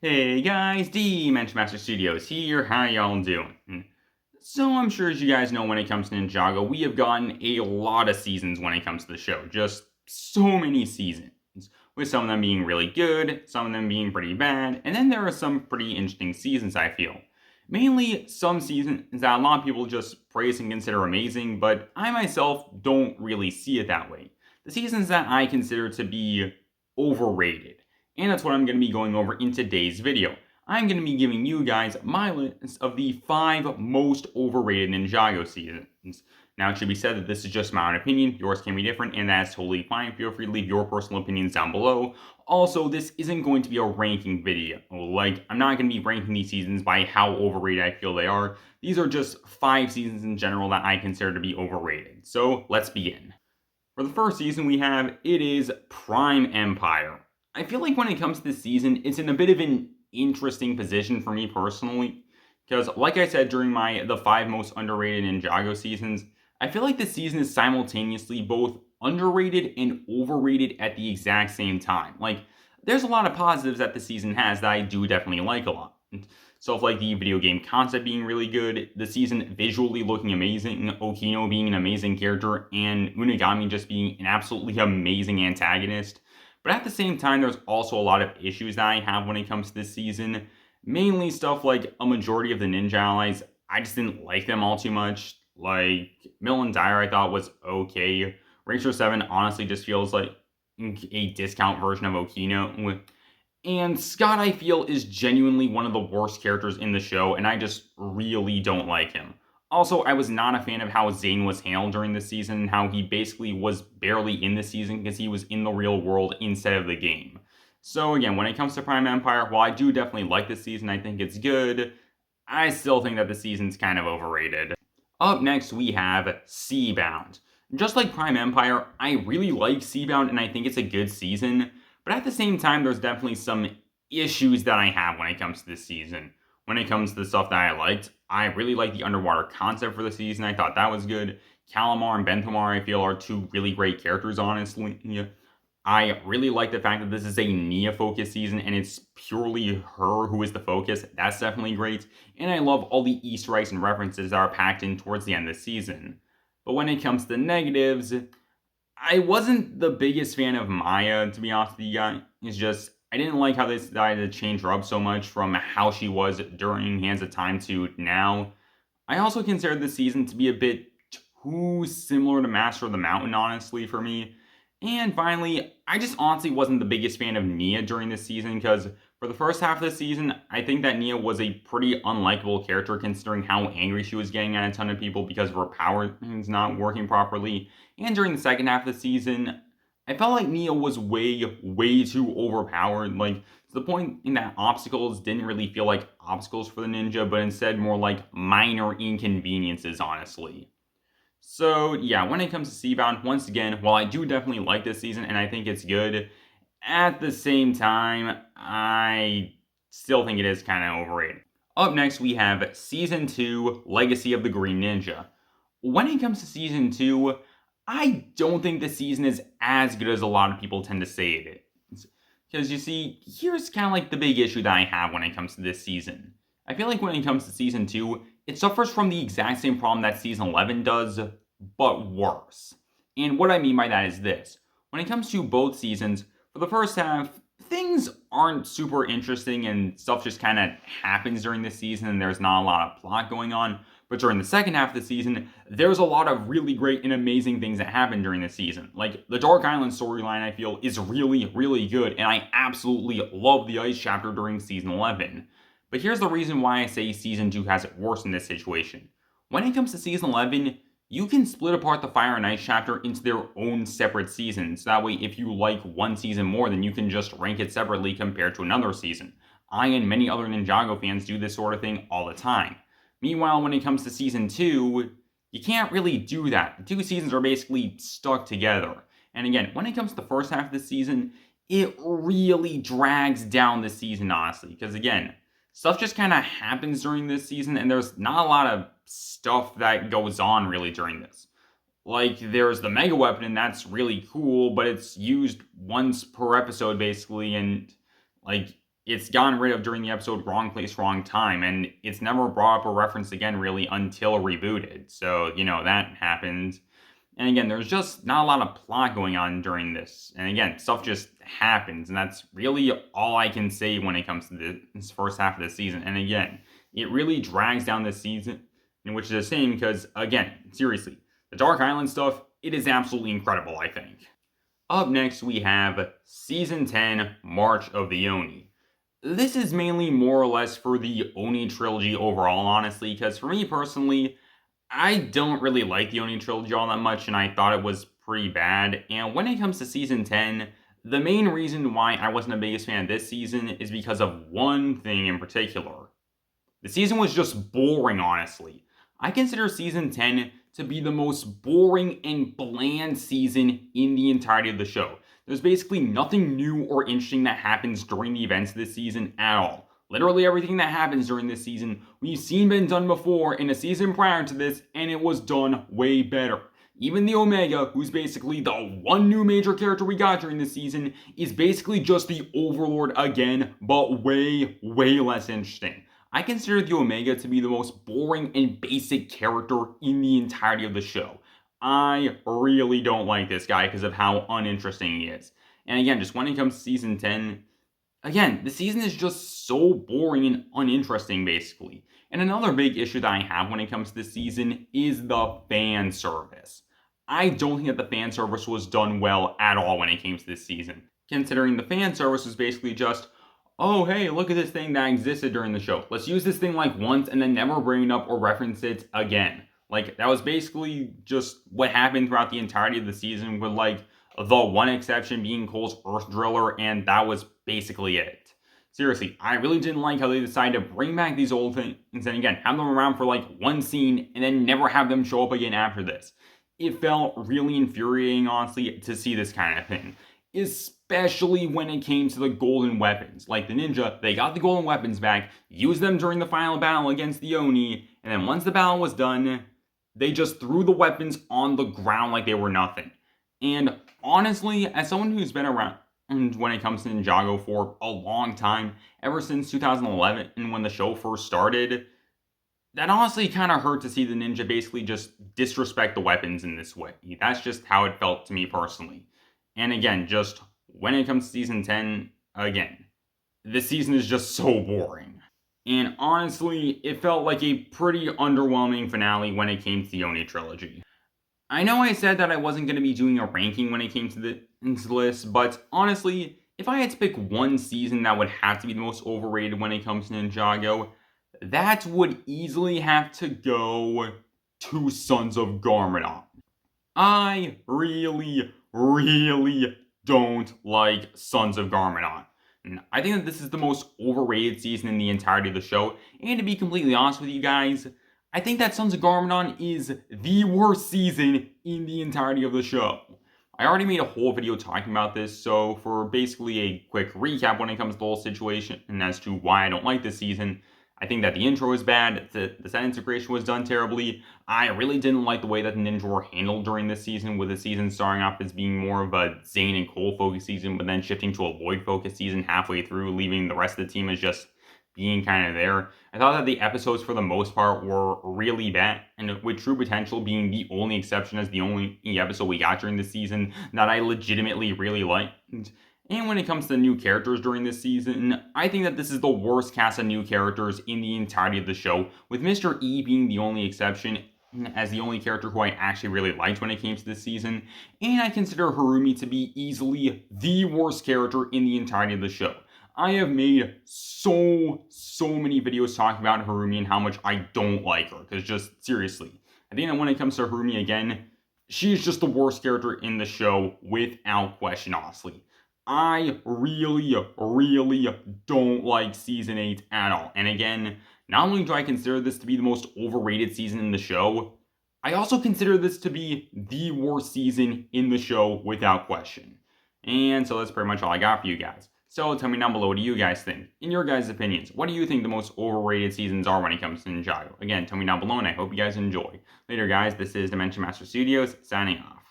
Hey guys, Dimension Master Studios here. How y'all doing? So I'm sure as you guys know, when it comes to Ninjago, we have gotten a lot of seasons when it comes to the show. Just so many seasons. With some of them being really good, some of them being pretty bad, and then there are some pretty interesting seasons, I feel. Mainly some seasons that a lot of people just praise and consider amazing, but I myself don't really see it that way. The seasons that I consider to be overrated. And that's what I'm going to be going over in today's video. I'm going to be giving you guys my list of the 5 most overrated Ninjago seasons. Now, it should be said that this is just my own opinion. Yours can be different, and that's totally fine. Feel free to leave your personal opinions down below. Also, this isn't going to be a ranking video. Like, I'm not going to be ranking these seasons by how overrated I feel they are. These are just 5 seasons in general that I consider to be overrated. So, let's begin. For the first season we have, it is Prime Empire. I feel like when it comes to this season, it's in a bit of an interesting position for me personally. Because, like I said during the 5 most underrated Ninjago seasons, I feel like this season is simultaneously both underrated and overrated at the exact same time. Like, there's a lot of positives that the season has that I do definitely like a lot. Stuff like the video game concept being really good, the season visually looking amazing, Okino being an amazing character, and Unagami just being an absolutely amazing antagonist. But at the same time, there's also a lot of issues that I have when it comes to this season. Mainly stuff like a majority of the ninja allies, I just didn't like them all too much. Like, Mill and Dyer I thought was okay. Ratio 7 honestly just feels like a discount version of Okino. And Scott, I feel, is genuinely one of the worst characters in the show, and I just really don't like him. Also, I was not a fan of how Zane was handled during the season, how he basically was barely in the season because he was in the real world instead of the game. So again, when it comes to Prime Empire, while I do definitely like this season, I think it's good, I still think that the season's kind of overrated. Up next, we have Cbound. Just like Prime Empire, I really like Cbound, and I think it's a good season. But at the same time, there's definitely some issues that I have when it comes to this season. When it comes to the stuff that I liked, I really like the underwater concept for the season. I thought that was good. Calamar and Benthomar, I feel, are 2 really great characters, honestly. I really like the fact that this is a Nia-focused season, and it's purely her who is the focus. That's definitely great. And I love all the Easter eggs and references that are packed in towards the end of the season. But when it comes to negatives, I wasn't the biggest fan of Maya, to be honest with you guys. It's just, I didn't like how they decided to change her up so much from how she was during Hands of Time to now. I also considered this season to be a bit too similar to Master of the Mountain, honestly, for me. And finally, I just honestly wasn't the biggest fan of Nia during this season, because for the first half of the season, I think that Nia was a pretty unlikable character considering how angry she was getting at a ton of people because of her powers not working properly. And during the second half of the season, I felt like Nia was way too overpowered. Like, to the point in that obstacles didn't really feel like obstacles for the ninja, but instead more like minor inconveniences, honestly. So, yeah, when it comes to Cbound, once again, while I do definitely like this season and I think it's good, at the same time, I still think it is kind of overrated. Up next, we have Season 2, Legacy of the Green Ninja. When it comes to Season 2, I don't think the season is as good as a lot of people tend to say it is. Because you see, here's kind of like the big issue that I have when it comes to this season. I feel like when it comes to Season 2, it suffers from the exact same problem that Season 11 does, but worse. And what I mean by that is this. When it comes to both seasons, for the first half, things aren't super interesting and stuff just kind of happens during the season and there's not a lot of plot going on. But during the second half of the season, there's a lot of really great and amazing things that happen during the season. Like, the Dark Island storyline, I feel, is really good, and I absolutely love the Ice chapter during Season 11. But here's the reason why I say Season 2 has it worse in this situation. When it comes to Season 11, you can split apart the Fire and Ice chapter into their own separate seasons. That way, if you like one season more, then you can just rank it separately compared to another season. I and many other Ninjago fans do this sort of thing all the time. Meanwhile, when it comes to Season 2, you can't really do that. The 2 seasons are basically stuck together. And again, when it comes to the first half of the season, it really drags down the season, honestly. Because again, stuff just kind of happens during this season, and there's not a lot of stuff that goes on really during this. Like, there's the Mega Weapon, and that's really cool, but it's used once per episode, basically, and, like, it's gotten rid of during the episode Wrong Place, Wrong Time, and it's never brought up or referenced again really until rebooted. So, that happened. And again, there's just not a lot of plot going on during this. And again, stuff just happens. And that's really all I can say when it comes to this first half of the season. And again, it really drags down this season, which is a shame because, again, seriously, the Dark Island stuff, it is absolutely incredible, I think. Up next, we have Season 10, March of the Oni. This is mainly more or less for the Oni trilogy overall, honestly, because for me personally, I don't really like the Oni trilogy all that much, and I thought it was pretty bad. And when it comes to Season 10, the main reason why I wasn't the biggest fan this season is because of one thing in particular. The season was just boring, honestly. I consider Season 10 to be the most boring and bland season in the entirety of the show. There's basically nothing new or interesting that happens during the events of this season at all. Literally everything that happens during this season, we've seen been done before in a season prior to this, and it was done way better. Even the Omega, who's basically the one new major character we got during this season, is basically just the Overlord again, but way, way less interesting. I consider the Omega to be the most boring and basic character in the entirety of the show. I really don't like this guy because of how uninteresting he is. And again, just when it comes to Season 10, again, the season is just so boring and uninteresting, basically. And another big issue that I have when it comes to this season is the fan service. I don't think that the fan service was done well at all when it came to this season, considering the fan service was basically just, oh, hey, look at this thing that existed during the show. Let's use this thing like once and then never bring it up or reference it again. Like, that was basically just what happened throughout the entirety of the season, with like the one exception being Cole's Earth Driller, and that was basically it. Seriously, I really didn't like how they decided to bring back these old things and again have them around for like one scene and then never have them show up again after this. It felt really infuriating, honestly, to see this kind of thing. Especially when it came to the golden weapons. Like the ninja, they got the golden weapons back, used them during the final battle against the Oni, and then once the battle was done, they just threw the weapons on the ground like they were nothing. And honestly, as someone who's been around when it comes to Ninjago for a long time, ever since 2011 and when the show first started, that honestly kind of hurt to see the ninja basically just disrespect the weapons in this way. That's just how it felt to me personally. And again, just when it comes to Season 10, again, this season is just so boring. And honestly, it felt like a pretty underwhelming finale when it came to the Oni trilogy. I know I said that I wasn't going to be doing a ranking when it came to this list, but honestly, if I had to pick one season that would have to be the most overrated when it comes to Ninjago, that would easily have to go to Sons of Garmadon. I really don't like Sons of Garmadon. I think that this is the most overrated season in the entirety of the show, and to be completely honest with you guys, I think that Sons of Garmadon is the worst season in the entirety of the show. I already made a whole video talking about this, so for basically a quick recap when it comes to the whole situation and as to why I don't like this season, I think that the intro was bad, the set integration was done terribly. I really didn't like the way that the ninja were handled during this season, with the season starting off as being more of a Zane and Cole focused season, but then shifting to a Lloyd focused season halfway through, leaving the rest of the team as just being kind of there. I thought that the episodes for the most part were really bad, and with True Potential being the only exception as the only episode we got during this season that I legitimately really liked. And when it comes to new characters during this season, I think that this is the worst cast of new characters in the entirety of the show, with Mr. E being the only exception as the only character who I actually really liked when it came to this season. And I consider Harumi to be easily the worst character in the entirety of the show. I have made so many videos talking about Harumi and how much I don't like her, because just seriously, I think that when it comes to Harumi again, she is just the worst character in the show without question, honestly. I really don't like Season 8 at all. And again, not only do I consider this to be the most overrated season in the show, I also consider this to be the worst season in the show without question. And so that's pretty much all I got for you guys. So tell me down below, what do you guys think? In your guys' opinions, what do you think the most overrated seasons are when it comes to Ninjago? Again, tell me down below, and I hope you guys enjoy. Later, guys, this is Dimension Master Studios, signing off.